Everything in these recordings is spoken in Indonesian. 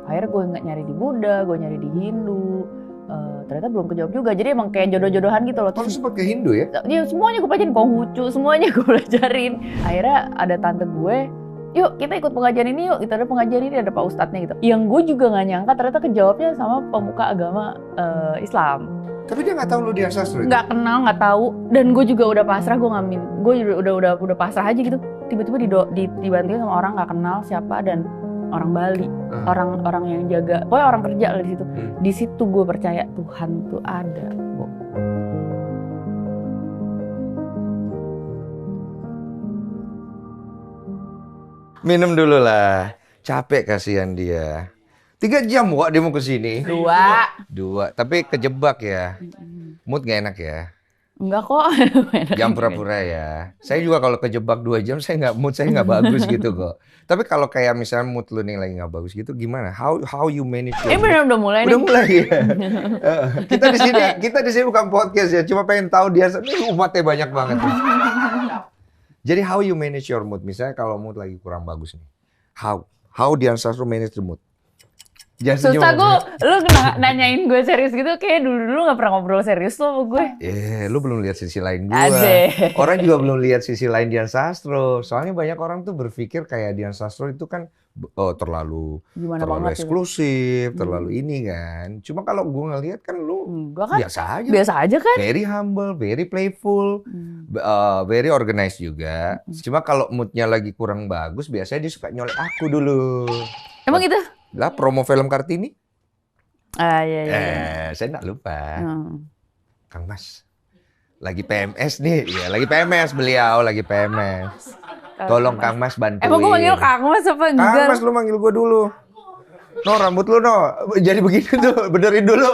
Akhirnya gue nyari di Buddha, gue nyari di Hindu, ternyata belum kejawab juga. Jadi emang kayak jodoh-jodohan gitu loh. Terus sempat ke Hindu ya? Ya semuanya gue pelajarin, Konghucu, semuanya gue pelajarin. Akhirnya ada tante gue, yuk kita ikut pengajian ini yuk, kita ada pengajian ini, ada Pak Ustadznya gitu. Yang gue juga gak nyangka ternyata kejawabnya sama pemuka agama Islam. Tapi dia nggak tahu lu Dian Sastro? Nggak kenal, nggak tahu. Dan gue juga udah pasrah, gue ngamin, gue udah pasrah aja gitu. Tiba-tiba dibantuin sama orang nggak kenal siapa dan orang Bali, orang yang jaga, pokoknya orang kerja lah di situ. Di situ gue percaya Tuhan tuh ada. Minum dulu lah, capek kasihan dia. 3 jam kok dia mau kesini. 2, tapi kejebak ya. Mood gak enak ya? Enggak kok. Jam pura-pura ya. Saya juga kalau kejebak 2 jam, mood saya nggak bagus gitu kok. Tapi kalau kayak misalnya mood lu nih lagi nggak bagus gitu, gimana? How you manage your mood? Bener udah mulai nih. Udah mulai ya. Kita di sini bukan podcast ya, cuma pengen tahu dia. Ini umatnya banyak banget. Jadi how you manage your mood? Misalnya kalau mood lagi kurang bagus nih, how Dian Sastro manage the mood? Susah gue, lu nanyain gue serius gitu, kayak dulu gak pernah ngobrol serius tuh sama gue. Lu belum lihat sisi lain gue. Orang juga belum lihat sisi lain Dian Sastro. Soalnya banyak orang tuh berpikir kayak Dian Sastro itu kan terlalu eksklusif, terlalu ini kan. Cuma kalau gue ngelihat kan lu biasa aja. Biasa aja kan. Very humble, very playful, very organized juga. Cuma kalau moodnya lagi kurang bagus, biasanya dia suka nyolek aku dulu. Emang gitu? Lah promo film Kartini. Iya. Saya nggak lupa. Kang Mas lagi PMS nih. Iya, lagi PMS beliau, lagi PMS. Tolong Kang Mas bantuin. Emang gue manggil Kang Mas apa enggak? Kang Mas lu manggil gue dulu. No, rambut lu no. Jadi begini tuh, benerin dulu.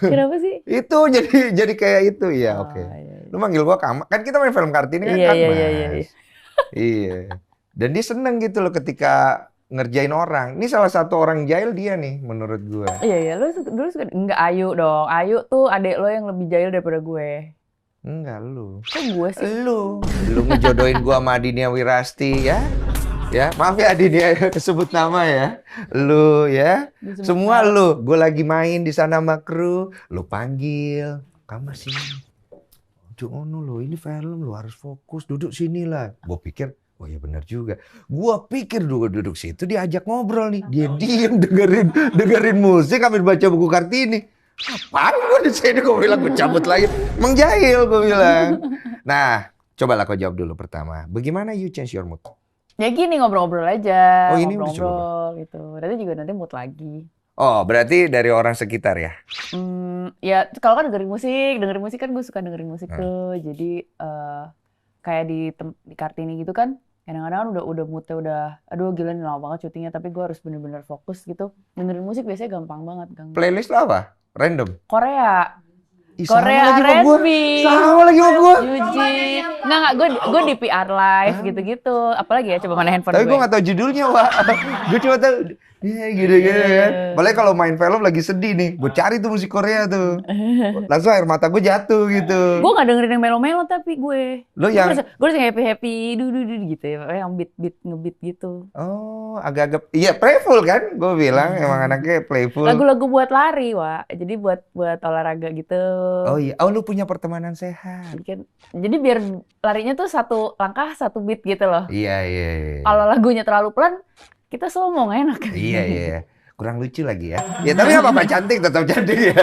Kenapa sih? Itu jadi kayak itu. Iya, oke. Lu manggil gue Kang Mas. Kan kita main film Kartini kan Kang Mas. Iya. Dan dia seneng gitu loh ketika ngerjain orang. Ini salah satu orang jahil dia nih menurut gue. Iya, lu dulu suka enggak Ayu dong. Ayu tuh adek lo yang lebih jahil daripada gue. Enggak lu. Kok gue sih? Lu ngejodohin gue sama Adinia Wirasti ya. Ya, maaf ya Adinia kesebut nama ya. Lu ya. Semua lu. Gue lagi main di sana sama kru, lu panggil. Kamu sini. Jangan lu, ini film lu harus fokus, duduk sini lah. Gue pikir oh ya benar juga. Gua pikir duduk situ diajak ngobrol nih. Dia diem dengerin musik sambil baca buku Kartini. Apaan gua di sini? Gua bilang gua cabut lagi. Emang jahil gua bilang. Nah, cobalah kau jawab dulu pertama. Bagaimana you change your mood? Ya gini, ngobrol-ngobrol aja. Oh ini ngobrol gitu. Nanti mood lagi. Oh, berarti dari orang sekitar ya? Ya kalau kan dengerin musik kan gue suka dengerin musik tuh. Jadi kayak di Kartini gitu kan. Kadang-kadang udah moodnya udah, aduh gila nih lama banget syutingnya, tapi gue harus bener-bener fokus gitu. Dengerin musik biasanya gampang banget. Playlist lo apa? Random? Korea Sama R&B. Sama lagi sama gue. Yuji. Nggak, gue di PR Live gitu-gitu. Apalagi ya, coba mana handphone Tapi gue. gue nggak tahu judulnya, Wak. Gue cuma tahu gitu kan. Apalagi kalau main film lagi sedih nih, gue cari tuh musik Korea tuh. Langsung air mata gue jatuh gitu. Gue nggak dengerin yang melo-melo tapi gue. Lo yang gue harus happy gitu ya, yang ngebeat gitu. Oh, agak-agak iya playful kan? Gue bilang emang anaknya playful. Lagu-lagu buat lari, Wak. Jadi buat olahraga gitu. Oh iya, oh lu punya pertemanan sehat. Jadi biar larinya tuh satu langkah satu beat gitu loh. Iya. Kalau lagunya terlalu pelan, kita slow nggak enak. Iya. Kurang lucu lagi ya. Ya tapi apa-apa cantik tetap cantik ya.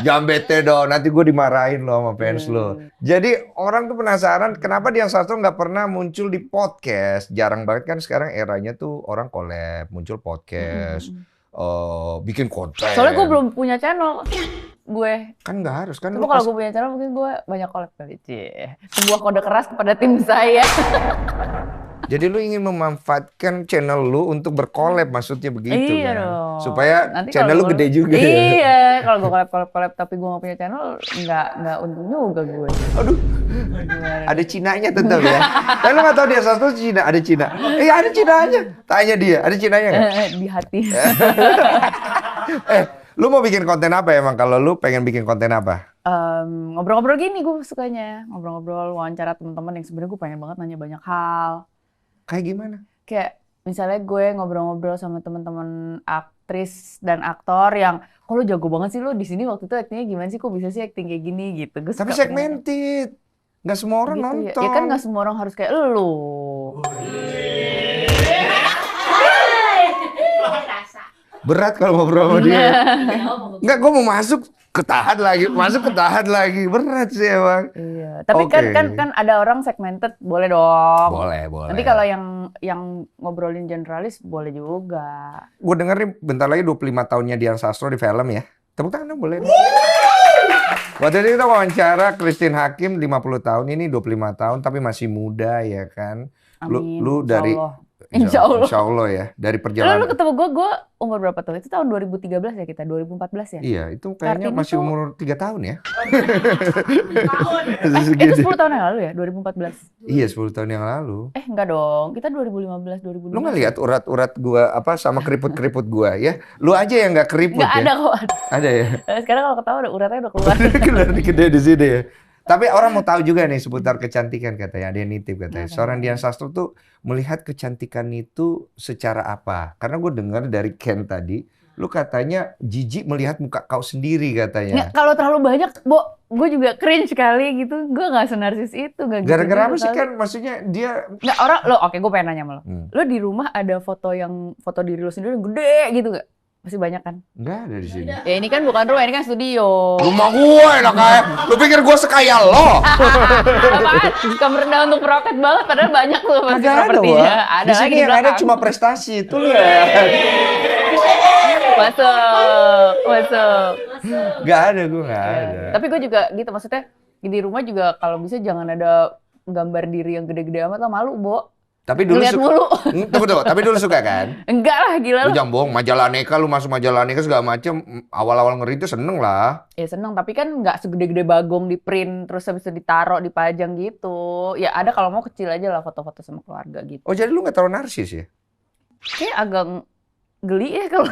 Jangan bete dong, nanti gue dimarahin lo sama fans lo. Jadi orang tuh penasaran kenapa Dian Sastro nggak pernah muncul di podcast. Jarang banget kan sekarang eranya tuh orang collab, muncul podcast, bikin konten. Soalnya gue belum punya channel. Gue kan nggak harus kan. Tapi kalau gue punya channel mungkin gue banyak collab kali. Sebuah kode keras kepada tim saya. Jadi lu ingin memanfaatkan channel lu untuk berkolab, maksudnya begitu iya kan? Dong. Supaya nanti channel lu gede juga. Iya, kalau gue collab tapi gue gak punya channel, nggak untung juga gue. Aduh, ada Cinanya tetap ya. Tapi lu nggak tahu Dian Sastro Cina, ada Cina. Ada Cinanya. Tanya dia, ada Cinanya nggak? Di hati. Lu mau bikin konten apa emang? Kalau lu pengen bikin konten apa? Ngobrol-ngobrol gini gue sukanya. Ngobrol-ngobrol, wawancara teman-teman yang sebenarnya gue pengen banget nanya banyak hal. Kayak gimana? Kayak misalnya gue ngobrol-ngobrol sama teman-teman aktris dan aktor yang kok lu jago banget sih lu di sini waktu itu aktingnya gimana sih, kok bisa sih akting kayak gini gitu. Gue Tapi suka segmented. Nggak semua orang gitu nonton. ya kan nggak semua orang harus kayak lu. Berat kalau ngobrol sama dia. Enggak, gue mau masuk ketahan lagi. Berat sih emang. Iya, tapi Oke. kan ada orang segmented, boleh dong. Boleh. Nanti kalau yang ngobrolin generalis boleh juga. Gue denger nih bentar lagi 25 tahunnya Dian Sastro di film ya. Tepuk tangan dong, boleh. Waktu itu kita wawancara Christine Hakim 50 tahun, ini 25 tahun tapi masih muda ya kan. Amin. Lu dari Insya Allah. Insya Allah ya, dari Lu perjalanan. ketemu gue umur berapa tuh? Itu tahun 2013 ya kita, 2014 ya? Iya, itu kayaknya Kartini masih tuh- umur 3 tahun ya. Itu 10 tahun yang lalu ya, 2014. Iya, 10 tahun yang lalu. Enggak dong, kita 2015, 2016. Lu nggak lihat urat-urat gua apa sama keriput-keriput gua ya? Lu aja yang nggak keriput Nggak ada ya? kok. Ada ya? Sekarang kalau ketawa uratnya udah keluar. Keluar gede di sini ya. Tapi orang mau tahu juga nih seputar kecantikan katanya. Ada yang nitip katanya. Seorang Dian Sastro tuh melihat kecantikan itu secara apa? Karena gue dengar dari Ken tadi, lu katanya jijik melihat muka kau sendiri katanya. Nggak, kalau terlalu banyak, gue juga cringe sekali gitu. Gue nggak senarsis itu, nggak gitu. Gara-gara apa juga sih kali. Kan? Maksudnya dia Nggak, orang lo, oke gue pengen nanya sama lo. Lo di rumah ada foto diri lo sendiri yang gede gitu nggak? Masih banyak kan? nggak ada di sini. Ya ini kan bukan rumah, ini kan studio. Rumah gue enak aja. Lu pikir gue sekaya lo? Apaan? Suka merendah untuk meroket banget, padahal banyak tuh masih propertinya. Ada Di sini lagi di yang ada belakang. cuma prestasi. Itu lihat. Masuk. Nggak ada, gue nggak ada. Tapi gue juga gitu, maksudnya di rumah juga kalau bisa jangan ada gambar diri yang gede-gede amat lah, malu, Bo. Tapi dulu Ngeliat mulu. Tunggu. Tapi dulu suka kan? Enggak lah, gila Lu lu. jangan bohong, majalah Aneka, lu masuk majalah Aneka segala macem. Awal-awal ngerintis seneng lah. Ya seneng, tapi kan nggak segede-gede bagong di print, terus habis itu ditaruh, dipajang gitu. Ya ada kalau mau kecil aja lah foto-foto sama keluarga gitu. Oh jadi lu nggak terlalu narsis ya? Kayak agak geli ya kalau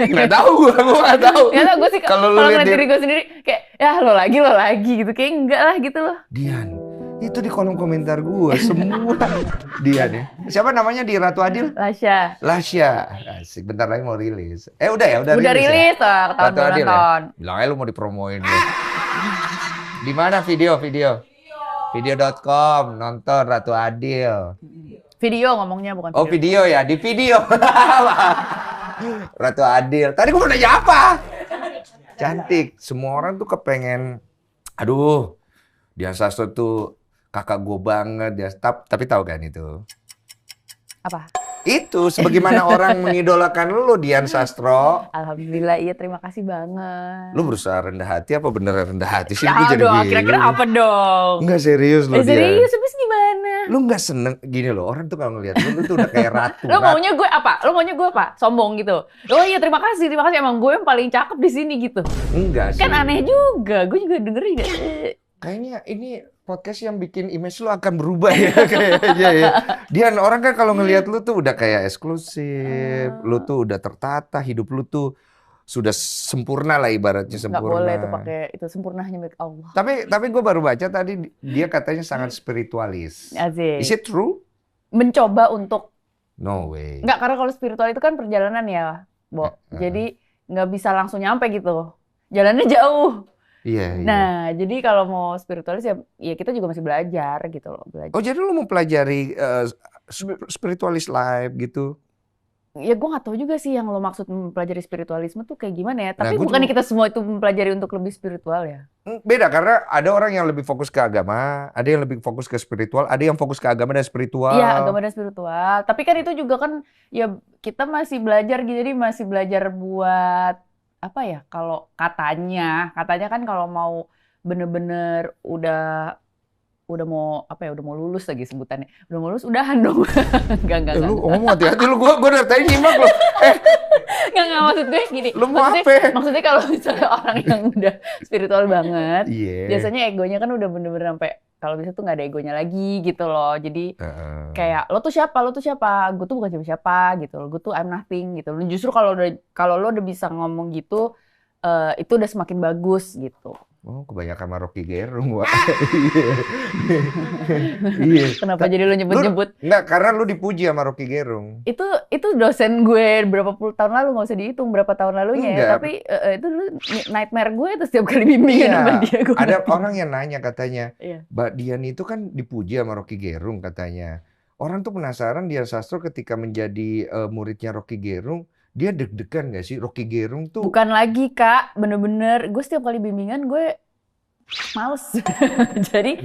Nggak tahu gue nggak tahu. nggak tau gue sih Kalau kalau lu lihat ngeliat dia- diri gue sendiri kayak ya lo lagi gitu, kayak enggak lah gitu loh. Dian, itu di kolom komentar gue semua Dian ya. Siapa namanya di Ratu Adil? Lasya Lasya. Asik, bentar lagi mau rilis. Udah ya, udah rilis ya? lah, ketahuan Ratu belum Adil nonton. ya? Bilang aja lu mau dipromoin ya. Di mana video? Video.com, nonton Ratu Adil. Video ngomongnya bukan Oh video. video ya, di video. Ratu Adil. Tadi gue mau nanya apa? Cantik. Semua orang tuh kepengen, aduh, Dian Sastro tuh kakak gue banget. Tapi tahu kan itu? Apa? Itu sebagaimana orang mengidolakan lu Dian Sastro. Alhamdulillah, iya, terima kasih banget. Lu berusaha rendah hati apa beneran rendah hati sih? Ya Gua jadi dong, bingung. kira-kira apa dong? Enggak serius lo Dian. Serius, habis gimana? Lu nggak seneng gini loh, orang tuh kalau ngeliat lu tuh udah kayak ratu. Lo maunya gue apa? Sombong gitu. Oh iya, terima kasih. Emang gue yang paling cakep di sini gitu. Enggak sih. Kan aneh juga. Gue juga dengerin ya. Kayaknya ini podcast yang bikin image lu akan berubah ya kayaknya ya. Dian, orang kan kalau ngelihat lu tuh udah kayak eksklusif, lu tuh udah tertata, hidup lu tuh sudah sempurna lah ibaratnya Nggak sempurna. boleh tuh pakai itu, sempurnanya milik Allah. Tapi gue baru baca tadi dia katanya sangat spiritualis. Asik. Is it true? Mencoba untuk No way. nggak, karena kalau spiritual itu kan perjalanan ya, Bo. Jadi nggak bisa langsung nyampe gitu. Jalannya jauh. Iya. Nah, jadi kalau mau spiritualis ya kita juga masih belajar gitu loh, belajar. Oh jadi lu mau pelajari spiritualis life gitu? Ya gue nggak tahu juga sih yang lo maksud mempelajari spiritualisme tuh kayak gimana ya. Tapi gua bukannya juga- kita semua itu mempelajari untuk lebih spiritual ya? Beda karena ada orang yang lebih fokus ke agama, ada yang lebih fokus ke spiritual, ada yang fokus ke agama dan spiritual. Iya, agama dan spiritual. Tapi kan itu juga kan ya kita masih belajar gitu, jadi masih belajar buat apa ya? Kalau katanya kan kalau mau bener-bener udah mau apa ya? Udah mau lulus lagi sebutannya. Udah mau lulus, udahan dong. Enggak. Lu ngomong hati-hati lu, gua dari tadi nyimak lu. Enggak, maksud gue gini. Lu mau Maksudnya- apa? Maksudnya kalau misalnya orang yang udah spiritual banget, Iya. biasanya egonya kan udah bener-bener sampai kalau bisa tuh nggak ada egonya lagi gitu loh. Jadi kayak lo tuh siapa, gue tuh bukan siapa gitu loh, gue tuh I'm nothing gitu loh. Justru kalau lo udah bisa ngomong gitu, itu udah semakin bagus gitu. Oh, kebanyakan sama Rocky Gerung, Wak. Iya. Kenapa jadi lu nyebut-nyebut? Enggak, karena lu dipuji sama Rocky Gerung. Itu dosen gue berapa puluh tahun lalu, nggak usah dihitung berapa tahun lalunya ya. Tapi itu dulu nightmare gue itu setiap kali bimbingan sama dia. Ada orang yang nanya katanya, Mbak Dian itu kan dipuji sama Rocky Gerung katanya. Orang tuh penasaran Dian Sastro ketika menjadi muridnya Rocky Gerung, dia deg-degan gak sih? Rocky Gerung tuh... Bukan lagi, Kak. Bener-bener, gue setiap kali bimbingan gue males. Jadi,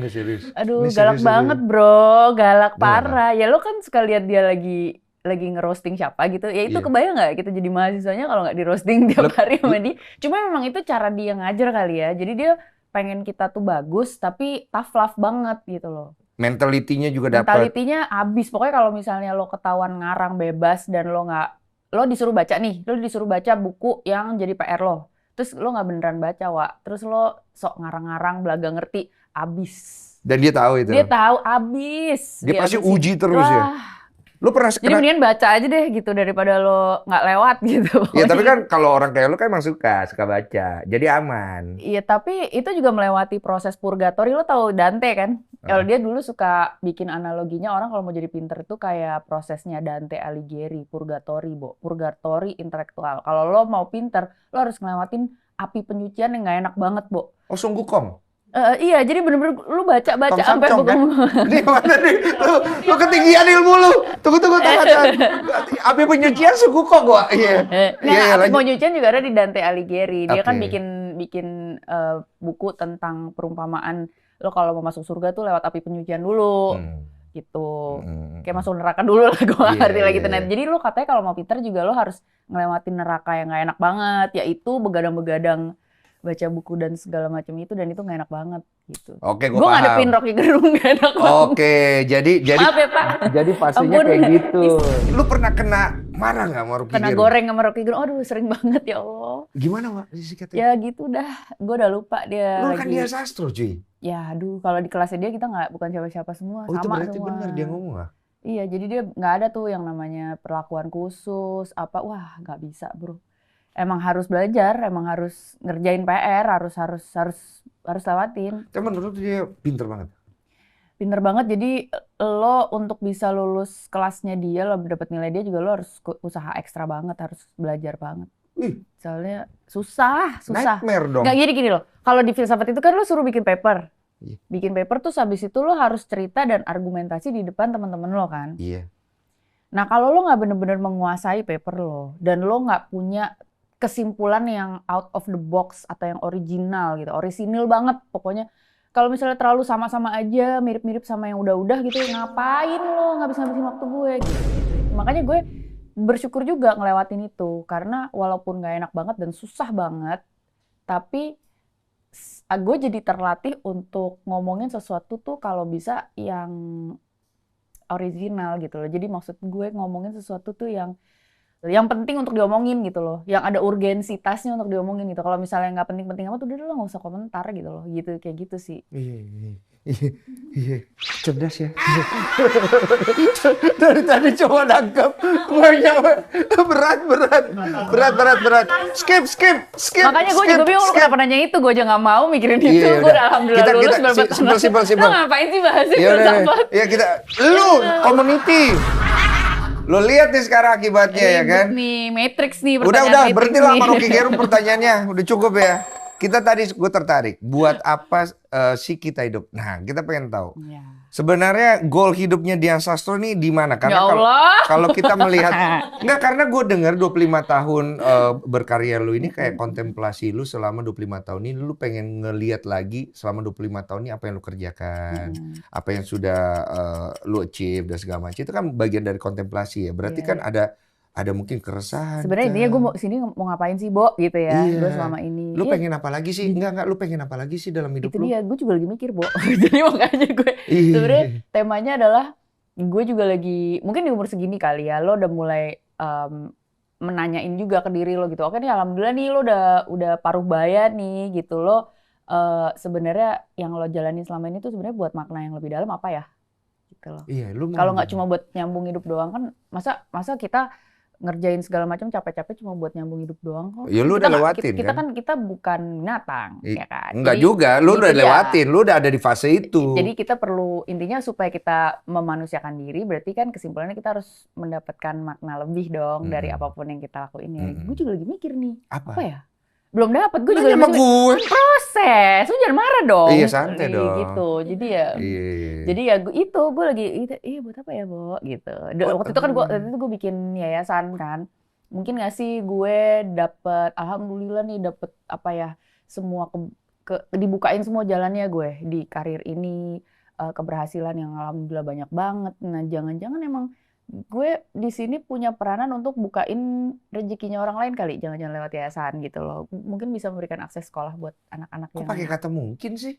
aduh galak banget bro. Galak parah. Ya lo kan suka lihat dia lagi ngerosting siapa gitu. Ya itu kebayang gak kita jadi mahasiswanya kalau gak di roasting tiap hari sama dia. Cuma memang itu cara dia ngajar kali ya. Jadi dia pengen kita tuh bagus, tapi tough love banget gitu loh. Mentalitinya juga dapat. Mentalitinya abis. Pokoknya kalau misalnya lo ketahuan ngarang bebas dan lo disuruh baca nih, lo disuruh baca buku yang jadi PR lo. Terus lo nggak beneran baca, Wak. Terus lo sok ngarang-ngarang, belaga ngerti, abis. Dan dia tahu itu? Dia tahu, abis. Dia pasti uji terus ya? Lo pernah jadi mendingan baca aja deh gitu, daripada lo nggak lewat gitu. Iya, tapi kan kalau orang kayak lo kan emang suka baca. Jadi aman. Iya, tapi itu juga melewati proses purgatori. Lo tahu Dante kan? Kalau dia dulu suka bikin analoginya orang kalau mau jadi pinter itu kayak prosesnya Dante Alighieri, purgatori, Bo. Purgatori intelektual. Kalau lo mau pinter, lo harus ngelewatin api penyucian yang nggak enak banget, Bo. Oh, Sunggu Kong? Iya, jadi bener-bener lu baca sampai kan? Nih mana nih? Lu ketinggian ilmu lu. Tunggu tahan. Api penyucian Sunggu Kong gua. Iya. Api penyucian juga ada di Dante Alighieri. Dia kan bikin buku tentang perumpamaan lo kalau mau masuk surga tuh lewat api penyucian dulu. Gitu. Kayak masuk neraka dulu lah, gue gak ngerti lagi tenan. Jadi lo katanya kalau mau pinter juga lo harus ngelewatin neraka yang gak enak banget, yaitu begadang-begadang baca buku dan segala macam itu, dan itu nggak enak banget gitu. Oke, gue ngadepin Rocky Gerung nggak enak banget. Oke, jadi maaf ya Pak. Jadi fasenya kayak gitu. Lu pernah kena marah nggak sama Rocky Gerung? Kena goreng sama Rocky Gerung, aduh sering banget ya Allah. Gimana Wak sikatnya? Ya gitu dah, gue udah lupa dia. Lu kan dia sastro cuy. Ya aduh, kalau di kelasnya dia kita bukan siapa-siapa semua, sama itu berarti semua. Bener dia ngomong nggak? Iya, jadi dia nggak ada tuh yang namanya perlakuan khusus apa, wah nggak bisa bro. Emang harus belajar, emang harus ngerjain PR, harus lewatin. Tapi menurut dia pinter banget. Pinter banget, jadi lo untuk bisa lulus kelasnya dia, lo dapat nilai dia juga lo harus usaha ekstra banget, harus belajar banget. Soalnya susah. Nightmare dong. Nggak gini loh, kalau di filsafat itu kan lo suruh bikin paper. Bikin paper tuh habis itu lo harus cerita dan argumentasi di depan teman-teman lo kan. Iya. Nah kalau lo nggak bener-bener menguasai paper lo, dan lo nggak punya kesimpulan yang out of the box atau yang original gitu, orisinil banget pokoknya. Kalau misalnya terlalu sama-sama aja, mirip-mirip sama yang udah-udah gitu, ngapain lo ngabis-ngabisin waktu gue gitu. Makanya gue bersyukur juga ngelewatin itu, karena walaupun gak enak banget dan susah banget, tapi gue jadi terlatih untuk ngomongin sesuatu tuh kalau bisa yang original gitu loh. Jadi maksud gue ngomongin sesuatu tuh yang penting untuk diomongin gitu loh, yang ada urgensitasnya untuk diomongin gitu. Kalau misalnya nggak penting-penting amat, udah lo nggak usah komentar gitu loh, gitu kayak gitu sih. Iya, cerdas ya. Dari tadi coba nangkep, banyak berat. Skip. Makanya gue juga bingung lo kenapa nanya itu, gue aja nggak mau mikirin itu. Gue udah alhamdulillah lulus berapa simpel. Lo ngapain sih bahasnya filsafat? Iya kita, lu community. Lo lihat nih sekarang akibatnya ya kan? Nih, Matrix nih pertanyaan. Udah, berhentilah sama Rocky Gerung pertanyaannya. Udah cukup ya. Kita tadi gue tertarik. Buat apa sih kita hidup? Nah, kita pengen tahu. Ya. Sebenarnya goal hidupnya Dian Sastro nih di mana? Karena kalau kita melihat, enggak, karena gue dengar 25 tahun berkarya lu ini kayak kontemplasi lu selama 25 tahun ini. Lu pengen ngelihat lagi selama 25 tahun ini apa yang lu kerjakan, apa yang sudah lu achieve dan segala macam. Itu kan bagian dari kontemplasi ya. Berarti kan ada mungkin keresahan. Sebenarnya intinya gue mau ngapain sih, Bo, gitu ya. Gue selama ini. Lu pengen apa lagi sih? Enggak, lu pengen apa lagi sih dalam hidup lu? Itu dia, gue juga lagi mikir, Bo. Jadi makanya gue sebenarnya temanya adalah gue juga lagi mungkin di umur segini kali ya, lo udah mulai menanyain juga ke diri lo gitu. Oke nih, alhamdulillah nih lo udah paruh baya nih gitu. Lo sebenarnya yang lo jalanin selama ini tuh sebenarnya buat makna yang lebih dalam apa ya? Gitu loh. Iya, lu kalau nggak cuma buat nyambung hidup doang kan, masa kita ngerjain segala macam capek-capek cuma buat nyambung hidup doang kok. Ya lu Kita udah nggak- lewatin kita kan? kita bukan binatang, ya kan. Enggak Jadi, juga, lu udah itu dia. lewatin, lu udah ada di fase itu. Jadi kita perlu, intinya supaya kita memanusiakan diri, berarti kan kesimpulannya kita harus mendapatkan makna lebih dong dari apapun yang kita lakuin ya. Gue juga lagi mikir nih, apa ya? Belum dapat, gue juga Nanya lagi sama mikir. gue. Proses, lu jangan marah dong. Iya, santai dong. Gitu, jadi ya. Iya. Jadi ya gue lagi, buat apa ya, Bo? Gitu. Waktu itu kan gue bikin yayasan kan. Mungkin nggak sih gue dapet, alhamdulillah nih dapet apa ya, semua dibukain semua jalannya gue di karir ini, keberhasilan yang alhamdulillah banyak banget. Nah, jangan-jangan emang gue di sini punya peranan untuk bukain rezekinya orang lain kali, jangan-jangan lewat yayasan gitu loh. Mungkin bisa memberikan akses sekolah buat anak-anak Kok yang... pakai kata mungkin sih?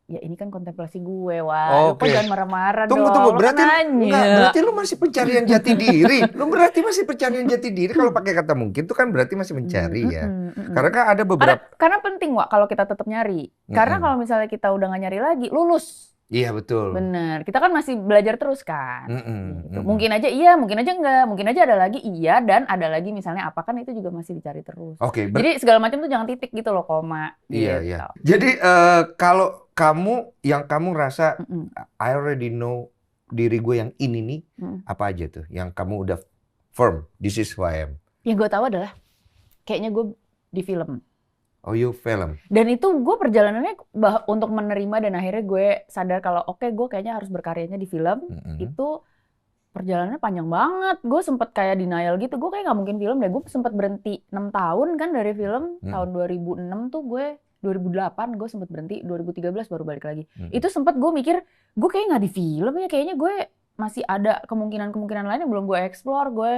Ya ini kan kontemplasi gue, wah. Kok jangan marah-marah dong. Tunggu, berarti lu masih pencarian jati diri. Lu berarti masih pencarian jati diri. Kalau pakai kata mungkin tuh kan berarti masih mencari ya. Karena kan ada beberapa... Karena penting, Wak, kalau kita tetap nyari. Karena kalau misalnya kita udah nggak nyari lagi, lulus. Iya, betul. Bener. Kita kan masih belajar terus kan. Gitu. Mungkin aja iya, mungkin aja enggak. Mungkin aja ada lagi iya, dan ada lagi misalnya apa, kan itu juga masih dicari terus. Oke. Jadi segala macam tuh jangan titik gitu loh, koma. Iya, gitu. iya. Jadi kalau yang kamu rasa, I already know diri gue yang ini nih, apa aja tuh? Yang kamu udah firm, this is who I am. Yang gue tahu adalah, kayaknya gue di film. Oh, you film. Dan itu gue perjalanannya untuk menerima, dan akhirnya gue sadar kalau oke, gue kayaknya harus berkaryanya di film. Itu perjalanannya panjang banget. Gue sempet kayak denial gitu. Gue kayak nggak mungkin film deh. Gue sempet berhenti 6 tahun kan dari film. Tahun 2006 tuh gue, 2008 gue sempet berhenti. 2013 baru balik lagi. Itu sempet gue mikir, gue kayak nggak di film ya. Kayaknya gue masih ada kemungkinan-kemungkinan lain yang belum gue explore. Gue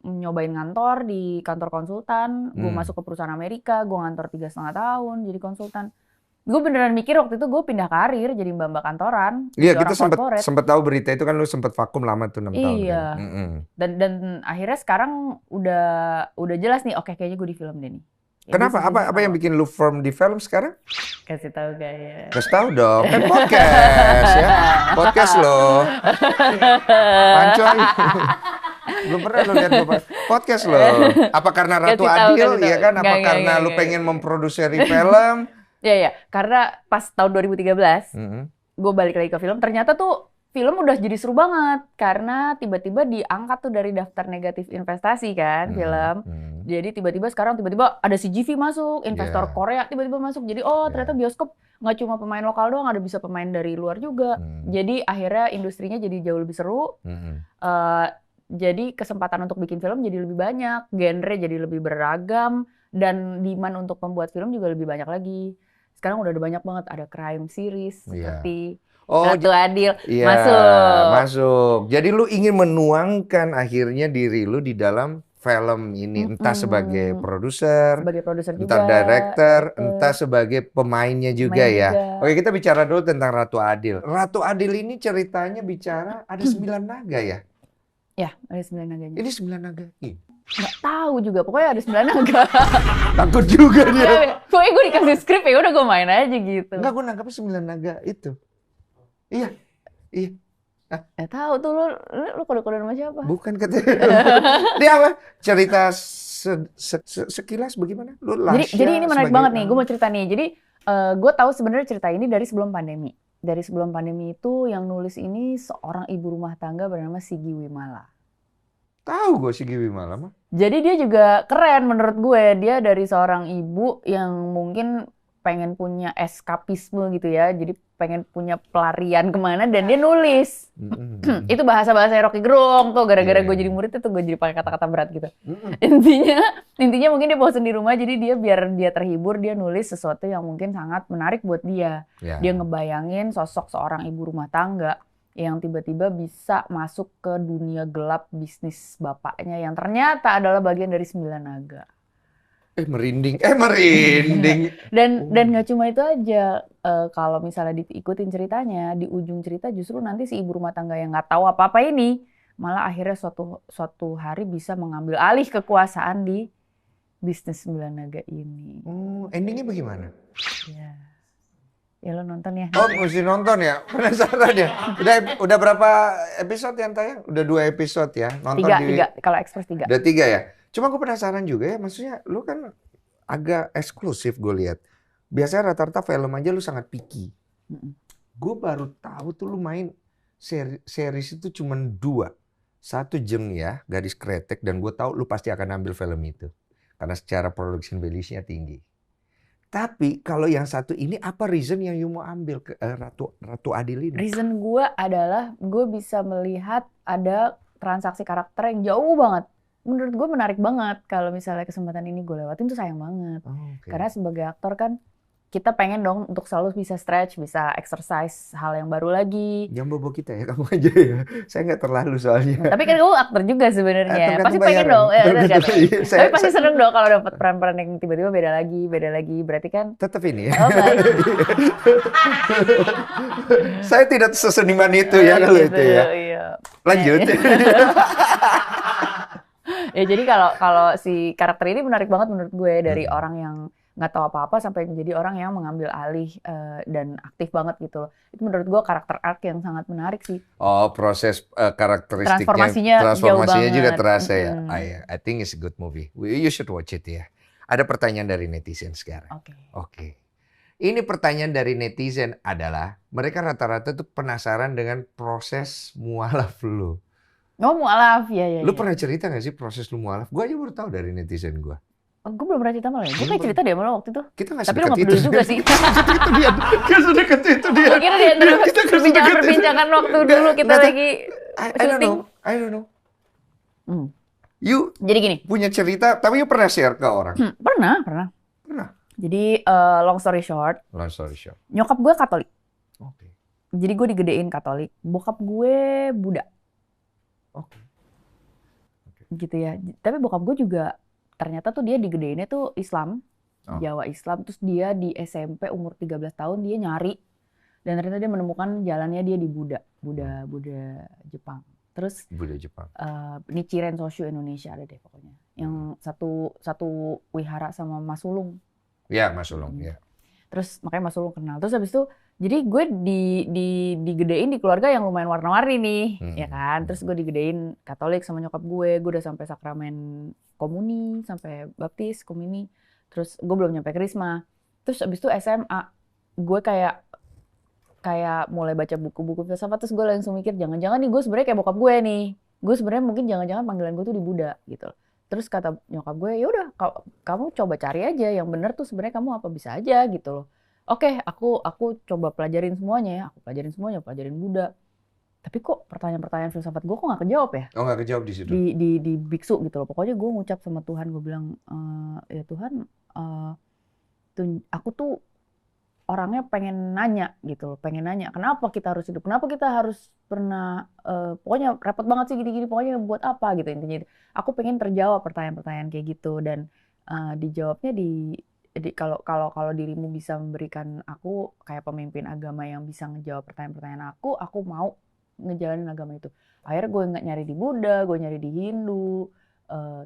nyobain ngantor di kantor konsultan, gue masuk ke perusahaan Amerika, gue ngantor 3,5 tahun jadi konsultan. Gue beneran mikir waktu itu gue pindah karir jadi mbak-mbak kantoran. Iya, kita sempat tahu berita itu kan, lu sempat vakum lama tuh 6 tahun. Iya. Kan? Dan akhirnya sekarang udah jelas nih, oke kayaknya gue di film deh nih. Ya, kenapa? Apa yang bikin lu firm di film sekarang? Kasih tahu kayak. Kasih tahu dong, kan podcast ya. Podcast loh. Pancoy. Belum pernah lo lihat podcast lo. Apa karena Ratu Adil, ya kan? Apa karena lu pengen memproduksi film? Ya, karena pas tahun 2013, gue balik lagi ke film, ternyata tuh film udah jadi seru banget. Karena tiba-tiba diangkat tuh dari daftar negatif investasi kan, film. Jadi tiba-tiba ada CGV masuk, investor Korea tiba-tiba masuk. Jadi ternyata bioskop nggak cuma pemain lokal doang, ada bisa pemain dari luar juga. Jadi akhirnya industrinya jadi jauh lebih seru. Jadi kesempatan untuk bikin film jadi lebih banyak, genre jadi lebih beragam, dan demand untuk membuat film juga lebih banyak lagi. Sekarang udah ada banyak banget, ada crime series seperti Ratu Adil masuk. Jadi lu ingin menuangkan akhirnya diri lu di dalam film ini, entah sebagai produser, entah director, entah sebagai pemainnya juga ya. Oke, kita bicara dulu tentang Ratu Adil. Ratu Adil ini ceritanya bicara ada 9 naga ya? Ya, ada 9 naganya. Ini 9 naga. Nggak tahu juga, pokoknya ada 9 naga. Takut juga dia. Pokoknya gue dikasih skrip ya udah gue main aja gitu. Enggak, gue nangkapnya 9 naga itu. Iya. Tahu tuh lu kode-kode sama siapa? Bukan katanya. Dia apa? Cerita sekilas bagaimana? Jadi ini menarik banget nih, gue mau cerita nih. Jadi gue tahu sebenarnya cerita ini dari sebelum pandemi. Dari sebelum pandemi itu yang nulis ini seorang ibu rumah tangga bernama Sigi Wimala. Tahu gue Sigi Wimala mah. Jadi dia juga keren menurut gue. Dia dari seorang ibu yang mungkin pengen punya eskapisme gitu ya. Jadi pengen punya pelarian kemana, dan dia nulis. Itu bahasa-bahasa Rocky Gerung tuh. Gara-gara gue jadi murid itu gue jadi pakai kata-kata berat gitu. Intinya mungkin dia bosan di rumah, jadi dia biar dia terhibur, dia nulis sesuatu yang mungkin sangat menarik buat dia. Dia ngebayangin sosok seorang ibu rumah tangga yang tiba-tiba bisa masuk ke dunia gelap bisnis bapaknya yang ternyata adalah bagian dari 9 naga. Merinding. Dan nggak cuma itu aja. Kalau misalnya diikutin ceritanya, di ujung cerita justru nanti si ibu rumah tangga yang nggak tahu apa-apa ini malah akhirnya suatu hari bisa mengambil alih kekuasaan di bisnis 9 naga ini. Endingnya bagaimana? Ya. Ya lo nonton ya. Oh, mesti nonton ya? Penasaran ya? Udah berapa episode yang tayang? Udah 2 episode ya? Nonton Tiga. Kalau Express 3. Udah 3 ya? Cuma gue penasaran juga ya, maksudnya lu kan agak eksklusif gue lihat. Biasanya rata-rata film aja lu sangat picky. Gue baru tahu tuh lu main series itu cuma 2. Satu Jeng ya, Gadis Kretek, dan gue tahu lu pasti akan ambil film itu. Karena secara production value-nya tinggi. Tapi kalau yang satu ini apa reason yang you mau ambil ke Ratu Adil ini? Reason gue adalah gue bisa melihat ada transaksi karakter yang jauh banget. Menurut gue menarik banget kalau misalnya kesempatan ini gue lewatin tuh sayang banget. Karena sebagai aktor kan kita pengen dong untuk selalu bisa stretch, bisa exercise hal yang baru lagi. Jangan bobo kita ya, kamu aja ya. Saya nggak terlalu soalnya. Tapi kan kamu aktor juga sebenarnya. Pasti pengen dong. Tapi pasti seneng dong kalau dapat peran-peran yang tiba-tiba beda lagi. Berarti kan tetap ini ya. Oh baik. Saya tidak seseniman itu ya kalau gitu, itu ya. Iya. Lanjut. Ya jadi kalau si karakter ini menarik banget menurut gue dari orang yang nggak tahu apa-apa sampai menjadi orang yang mengambil alih dan aktif banget gitu. Itu menurut gue karakter arc yang sangat menarik sih. Oh, proses karakteristiknya transformasinya juga terasa ya. I think it's a good movie. You should watch it ya. Ada pertanyaan dari netizen sekarang. Oke. Ini pertanyaan dari netizen adalah mereka rata-rata tuh penasaran dengan proses mualaf lu. Oh, mualaf ya. Lu pernah cerita nggak sih proses lu mualaf? Gue aja baru tahu dari netizen gue. Gue belum pernah cerita malah ya. Gue kayak cerita deh malah waktu itu. Kita nggak tapi lo nggak peduli juga sih. Kita sedekat itu dia. Gue kira di antara perbincangan waktu dulu kita lagi syuting. I don't know. Jadi gini. Punya cerita, tapi you pernah share ke orang? Pernah. Jadi long story short. Nyokap gue Katolik. Jadi gue digedein Katolik. Bokap gue Buddha. Gitu ya. Tapi bokap gue juga ternyata tuh dia digedeinnya tuh Islam, Jawa Islam. Terus dia di SMP umur 13 tahun dia nyari. Dan ternyata dia menemukan jalannya dia di Buddha Jepang. Terus Buddha Jepang. Nichiren Shoshu Indonesia ada deh pokoknya. Yang satu wihara sama Mas Sulung. Ya, Mas Sulung, ya. Terus makanya Mas Sulung kenal. Terus habis itu jadi gue digedein di keluarga yang lumayan warna-warni nih, ya kan. Terus gue digedein Katolik sama nyokap gue udah sampai sakramen komuni, sampai baptis, komuni. Terus gue belum nyampe krisma. Terus abis itu SMA, gue kayak mulai baca buku-buku filsafat. Terus gue langsung mikir, jangan-jangan nih gue sebenarnya kayak bokap gue nih. Gue sebenarnya mungkin jangan-jangan panggilan gue tuh di Buddha gitu. Terus kata nyokap gue, ya udah kamu coba cari aja yang benar tuh sebenarnya kamu apa bisa aja gitu loh. Oke, aku coba pelajarin semuanya ya. Aku pelajarin Buddha. Tapi kok pertanyaan-pertanyaan filsafat gue kok nggak kejawab ya? Oh, nggak kejawab di situ? Di biksu gitu loh. Pokoknya gue ngucap sama Tuhan, gue bilang, ya Tuhan, aku tuh orangnya pengen nanya gitu loh. Pengen nanya, kenapa kita harus hidup? Kenapa kita harus pernah, pokoknya repot banget sih gini-gini, pokoknya buat apa gitu intinya. Aku pengen terjawab pertanyaan-pertanyaan kayak gitu. Dan dijawabnya kalau dirimu bisa memberikan aku kayak pemimpin agama yang bisa ngejawab pertanyaan-pertanyaan aku mau ngejalanin agama itu. Akhirnya gue nggak nyari di Buddha, gue nyari di Hindu,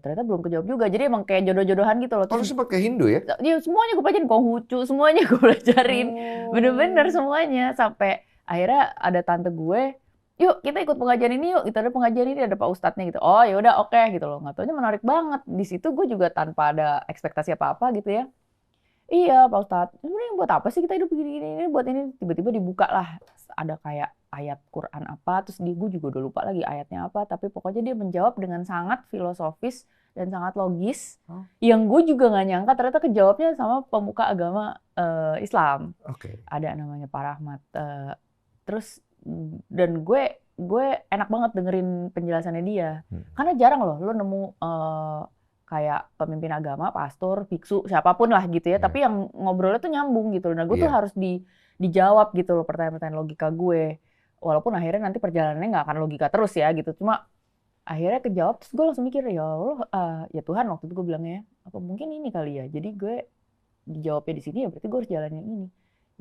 ternyata belum kejawab juga. Jadi emang kayak jodoh-jodohan gitu loh. Kalau sempat ke Hindu ya? Ya semuanya gue pelajarin, Konghucu semuanya gue pelajarin, bener-bener semuanya. Sampai akhirnya ada tante gue, yuk kita ikut pengajian ini yuk. Kita ada pengajian ini, ada pak ustadznya gitu. Oh ya udah oke gitu loh. Nggak taunya menarik banget. Di situ gue juga tanpa ada ekspektasi apa-apa gitu ya. Iya Pak Ustadz, sebenarnya buat apa sih kita hidup begini-gini, buat ini. Tiba-tiba dibuka lah, ada kayak ayat Quran apa, terus gue juga udah lupa lagi ayatnya apa, tapi pokoknya dia menjawab dengan sangat filosofis dan sangat logis, yang gue juga nggak nyangka ternyata kejawabnya sama pemuka agama Islam. Ada namanya Pak Rahmat. Terus, dan gue enak banget dengerin penjelasannya dia, karena jarang loh lo nemu kayak pemimpin agama, pastor, biksu, siapapun lah gitu ya. Tapi yang ngobrolnya tuh nyambung gitu loh. Nah gue tuh harus dijawab gitu loh pertanyaan-pertanyaan logika gue. Walaupun akhirnya nanti perjalanannya nggak akan logika terus ya gitu. Cuma akhirnya kejawab, terus gue langsung mikir, ya Allah, ya Tuhan waktu itu gue bilangnya, apa mungkin ini kali ya. Jadi gue dijawabnya di sini ya berarti gue harus jalanin ini.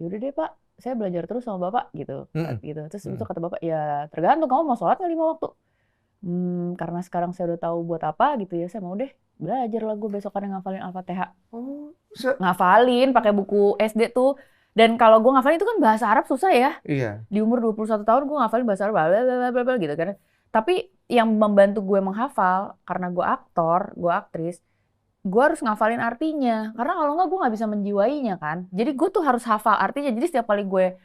Ya udah deh Pak, saya belajar terus sama Bapak gitu. Gitu. Terus itu kata Bapak, ya tergantung kamu mau sholat nggak 5 waktu. Karena sekarang saya udah tahu buat apa gitu ya, saya mau deh belajar lah gue besokannya ngafalin Al-Fatihah. Ngafalin pakai buku SD tuh. Dan kalau gue ngafalin itu kan bahasa Arab susah ya. Iya. Di umur 21 tahun gue ngafalin bahasa Arab blablabla gitu kan. Tapi yang membantu gue menghafal karena gue aktor, gue aktris, gue harus ngafalin artinya. Karena kalau nggak gue nggak bisa menjiwainya kan. Jadi gue tuh harus hafal artinya. Jadi setiap kali gue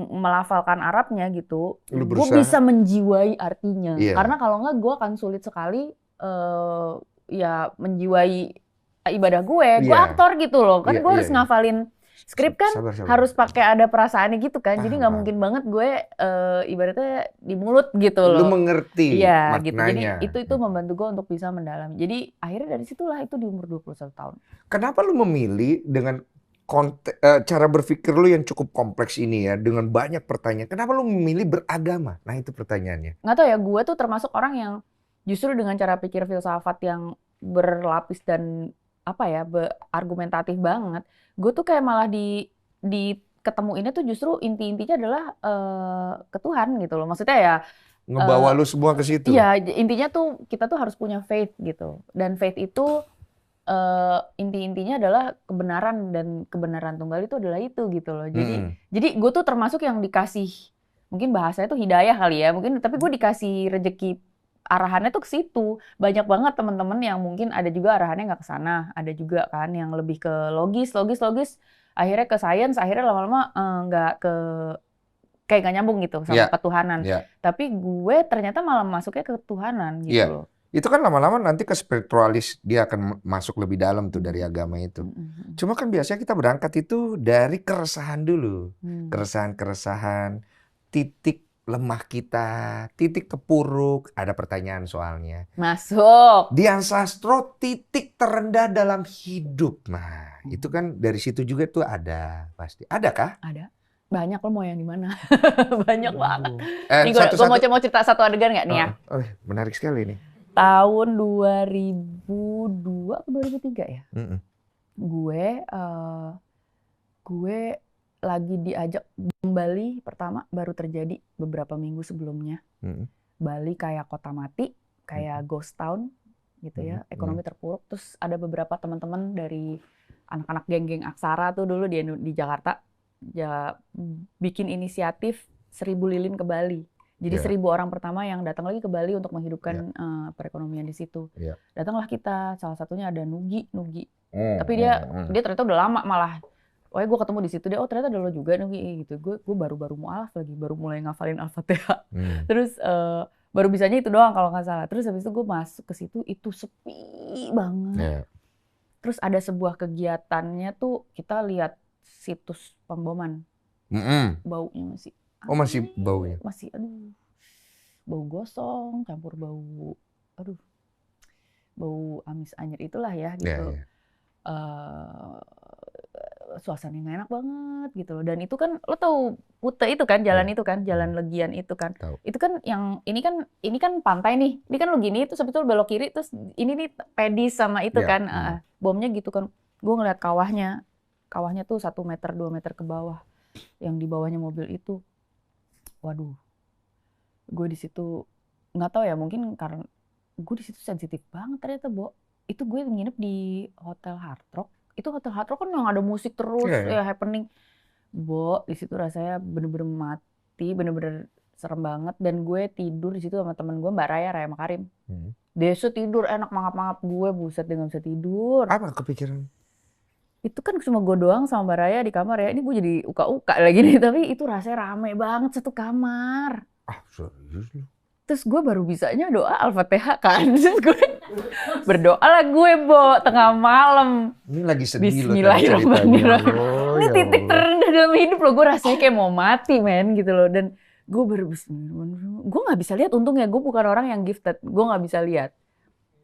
melafalkan Arabnya gitu, gue bisa menjiwai artinya. Iya. Karena kalau nggak gue akan sulit sekali ya menjiwai ibadah gue. Gue aktor gitu loh. Kan gue harus ngafalin skrip kan harus pakai ada perasaannya gitu kan. Jadi nggak mungkin banget gue ibaratnya di mulut gitu loh. Lu mengerti maknanya. Gitu. Jadi itu membantu gue untuk bisa mendalami. Jadi akhirnya dari situlah itu di umur 21 tahun. Kenapa lu memilih dengan cara berpikir lu yang cukup kompleks ini ya, dengan banyak pertanyaan. Kenapa lu memilih beragama? Nah itu pertanyaannya. Nggak tahu ya, gue tuh termasuk orang yang justru dengan cara pikir filsafat yang berlapis dan argumentatif banget. Gue tuh kayak malah di ketemuinnya tuh justru intinya adalah ke Tuhan gitu loh. Maksudnya ya ngebawa lu semua ke situ. Iya, intinya tuh kita tuh harus punya faith gitu. Dan faith itu intinya adalah kebenaran, dan kebenaran tunggal itu adalah itu gitu loh. Jadi gue tuh termasuk yang dikasih, mungkin bahasanya tuh hidayah kali ya, mungkin, tapi gue dikasih rezeki arahannya tuh ke situ. Banyak banget teman-teman yang mungkin ada juga arahannya nggak ke sana, ada juga kan yang lebih ke logis, akhirnya ke sains, akhirnya lama-lama nggak kayak nggak nyambung gitu sama ketuhanan. Tapi gue ternyata malah masuknya ke ketuhanan gitu loh. Itu kan lama-lama nanti ke spiritualis, dia akan masuk lebih dalam tuh dari agama itu. Cuma kan biasanya kita berangkat itu dari keresahan dulu. Keresahan, titik lemah kita, titik terpuruk, ada pertanyaan soalnya. Masuk. Dian Sastro, titik terendah dalam hidup. Nah, itu kan dari situ juga tuh ada pasti. Ada kah? Ada. Banyak, lo mau yang di mana? Banyak banget. Nih gue mau cerita satu adegan nggak nih ya? Menarik sekali nih. Tahun 2002 atau 2003 ya? Gue lagi diajak Bali pertama, baru terjadi beberapa minggu sebelumnya. Bali kayak kota mati, kayak ghost town gitu ya, ekonomi terpuruk. Terus ada beberapa teman-teman dari anak-anak geng-geng Aksara tuh dulu di Jakarta ya, bikin inisiatif 1000 lilin ke Bali. Jadi 1000 orang pertama yang datang lagi ke Bali untuk menghidupkan perekonomian di situ. Datanglah kita, salah satunya ada Nugi. Tapi dia ternyata udah lama malah. Oh ya, gue ketemu di situ, dia ternyata ada lo juga Nugi gitu. Gue baru mualaf lagi, baru mulai ngafalin Al-Fatihah. Terus baru bisanya itu doang kalau nggak salah. Terus habis itu gue masuk ke situ, itu sepi banget. Terus ada sebuah kegiatannya tuh, kita lihat situs pemboman. Baunya masih. Masih baunya? Masih, bau gosong, campur bau, bau amis anyir itulah ya gitu. Suasananya nggak enak banget gitu loh. Dan itu kan, lo tahu Kute itu kan, jalan itu kan, jalan Legian itu kan. Itu kan yang, ini kan pantai nih. Ini kan lo gini, terus habis itu lo belok kiri, terus ini nih pedis sama itu kan. Bomnya gitu kan. Gue ngeliat kawahnya tuh 1 meter, 2 meter ke bawah. Yang di bawahnya mobil itu. Waduh, gue di situ nggak tahu ya, mungkin karena gue di situ sensitif banget ternyata, Bo. Itu gue nginep di Hotel Hard Rock. Itu Hotel Hard Rock kan yang ada musik terus, ya happening. Bo, di situ rasanya bener-bener mati, bener-bener serem banget. Dan gue tidur di situ sama temen gue, Mbak Raya Makarim. Dia tidur enak, mangap-mangap, gue buset dia nggak bisa tidur. Apa kepikiran? Itu kan cuma gue doang sama Mbak Raya di kamar ya. Ini gue jadi uka-uka lagi nih. Tapi itu rasanya rame banget satu kamar. Serius lu? Terus gue baru bisanya doa Al-Fatihah kan. Terus gue berdoa lah gue, Bo, tengah malam. Ini lagi sedih loh. Bismillahirrahmanirrahim. Ini titik terendah dalam hidup loh. Gue rasanya kayak mau mati, men, gitu loh. Dan gue baru bismillahirrahmanirrahim. Gue gak bisa lihat, untungnya gue bukan orang yang gifted. Gue gak bisa lihat.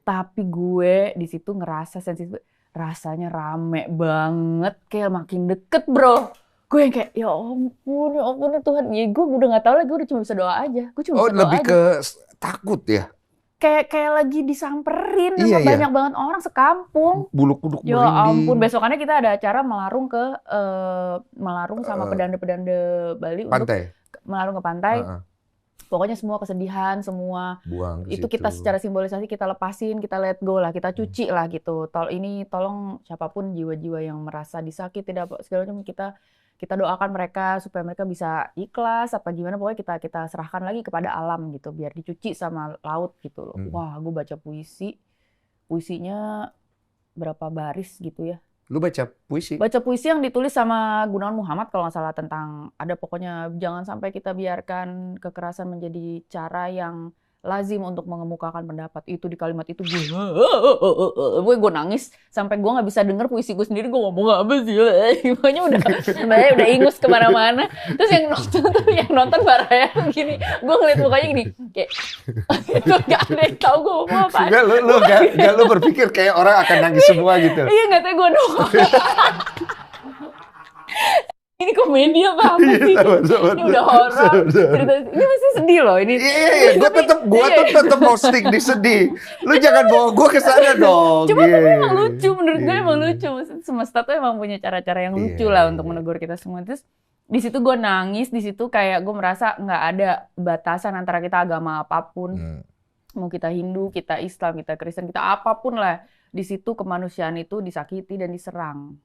Tapi gue di situ ngerasa sensitif. Rasanya rame banget, kayak makin deket, bro. Gue yang kayak, ya ampun ya Tuhan. Ya gue udah gak tahu lagi, gue udah cuma bisa doa aja. Gue cuma bisa doa lebih aja. Ke takut ya? Kayak lagi disamperin sama banyak banget orang sekampung. Bulu kuduk merinding. Ya ampun, besokannya kita ada acara melarung sama pedanda-pedanda Bali. Pantai? Untuk melarung ke pantai. Pokoknya semua kesedihan, semua Buang ke itu kita situ. secara simbolisasi kita lepasin, kita let go lah, kita cuci lah gitu. Tolong siapapun jiwa-jiwa yang merasa disakiti tidak segala macam kita doakan mereka supaya mereka bisa ikhlas apa gimana, pokoknya kita serahkan lagi kepada alam gitu biar dicuci sama laut gitu loh. Wah, gue baca puisinya berapa baris gitu ya. Lu baca puisi? Baca puisi yang ditulis sama Gunawan Muhammad kalau nggak salah, tentang ada pokoknya jangan sampai kita biarkan kekerasan menjadi cara yang lazim untuk mengemukakan pendapat. Itu di kalimat itu gue nangis sampai gue nggak bisa denger puisi gue sendiri, gue ngomong apa sih, pokoknya udah ingus kemana-mana. Terus yang nonton baraya gini, gue ngeliat mukanya gini kayak itu nggak ada yang tahu gue ngomong apa. Enggak, lu berpikir kayak orang akan nangis semua gitu. Iya, nggak tahu gue doang. Ini komedi apa sih? Ini udah horor. Ini masih sedih loh ini. Iya, gue tetep mau stick di sedih. Lu jangan bawa gue ke sana dong. Cuma tapi emang lucu, menurut gue emang lucu. Semesta tuh emang punya cara-cara yang lucu lah untuk menegur kita semua. Terus di situ gue nangis, di situ kayak gue merasa nggak ada batasan antara kita agama apapun. Mau kita Hindu, kita Islam, kita Kristen, kita apapun lah. Di situ kemanusiaan itu disakiti dan diserang.